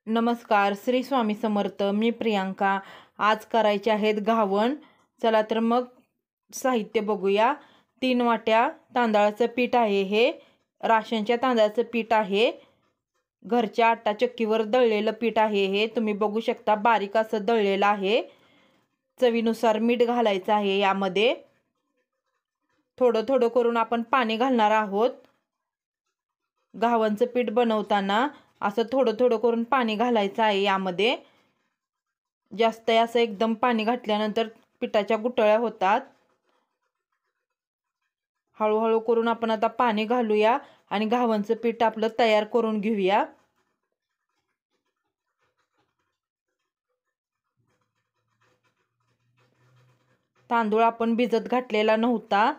नमस्कार, श्री स्वामी समर्थ. मी प्रियांका. आज करायचे आहेत घावण. चला तर मग साहित्य बघूया. 3 वाट्या तांदळाचं पीठ आहे. हे राशनच्या तांदळाचं पीठ आहे. घरच्या आटा चक्कीवर दळलेलं पीठ आहे. हे तुम्ही बघू शकता, बारीक असं दळलेलं आहे. चवीनुसार मीठ घालायचं आहे. यामध्ये थोडं थोडं करून आपण पाणी घालणार आहोत. घावणचं पीठ बनवताना असं थोडं थोडं करून पाणी घालायचं आहे. यामध्ये जास्त असं एकदम पाणी घातल्यानंतर पिठाच्या गुठळ्या होतात. हळूहळू करून आपण आता पाणी घालूया आणि घावणचं पीठ आपलं तयार करून घेऊया. तांदूळ आपण भिजत घातलेला नव्हता,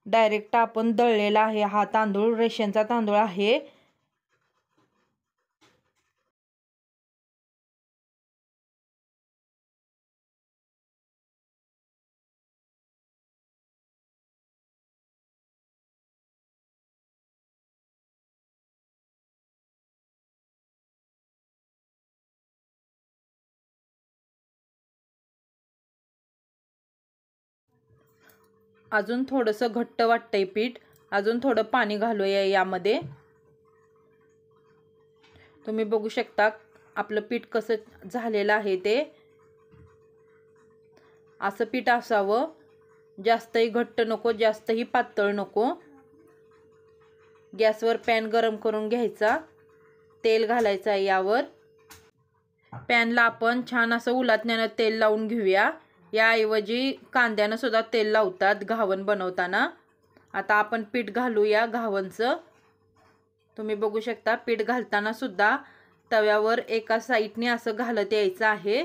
डायरेक्ट आपण दळलेला आहे. हा तांदूळ रेशनचा तांदूळ आहे. अजून थोडंसं घट्ट वाटतंय पीठ. अजून थोडं पाणी घालूया यामध्ये. तुम्ही बघू शकता आपलं पीठ कसं झालेलं आहे. ते असं पीठ असावं. जास्तही घट्ट नको, जास्तही पातळ नको. गॅसवर पॅन गरम करून घ्यायचा. तेल घालायचं आहे यावर. पॅनला आपण छान असं उलटण्यानं तेल लावून घेऊया. याऐवजी कांद्यानं सुद्धा तेल लावतात घावण बनवताना. आता आपण पीठ घालूया घावणचं. तुम्ही बघू शकता, पीठ घालताना सुद्धा तव्यावर एका साईडने असं घालत यायचं आहे.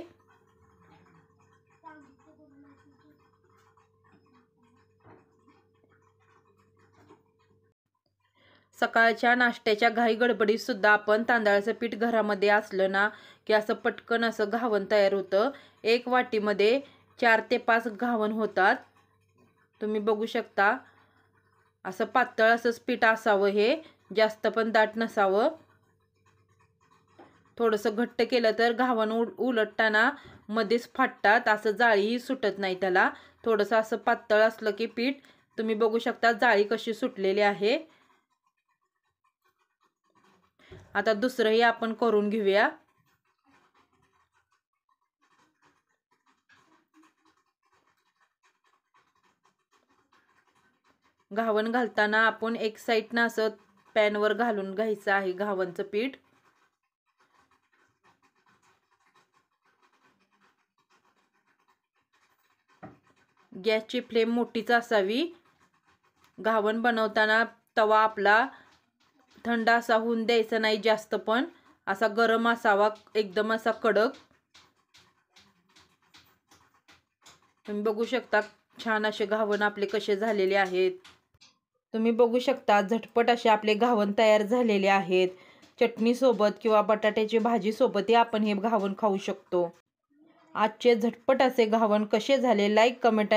सकाळच्या नाश्त्याच्या घाई गडबडीत सुद्धा आपण तांदळाचं पीठ घरामध्ये असलं ना की असं पटकन असं घावण तयार होतं. 1 वाटीमध्ये 4 ते 5 घावण होतात. तुम्ही बघू शकता, असं पातळ असंच पीठ असावं. हे जास्त पण दाट नसावं. थोडंसं घट्ट केलं तर घावण उलटताना मध्येच फाटतात. असं जाळीही सुटत नाही त्याला. थोडंसं असं पातळ असलं की पीठ, तुम्ही बघू शकता जाळी कशी सुटलेली आहे. आता दुसरंही आपण करून घेऊया. घावण घालताना आपण एक साईडनं असं पॅनवर घालून घ्यायचं आहे घावणचं पीठ. गॅसची फ्लेम मोठीच असावी. घावण बनवताना तवा आपला थंड असा होऊन द्यायचा नाही, जास्त पण असा गरम असावा, एकदम असा कडक. तुम्ही बघू शकता छान असे घावण आपले कसे झालेले आहेत. तुम्ही बघू शकता झटपट असे आपले घावण तयार झालेले आहेत. चटणी सोबत किंवा बटाट्याची भाजी सोबतही आपण हे घावण खाऊ शकतो. आजचे झटपट असे घावण कसे झाले, लाईक, कमेंट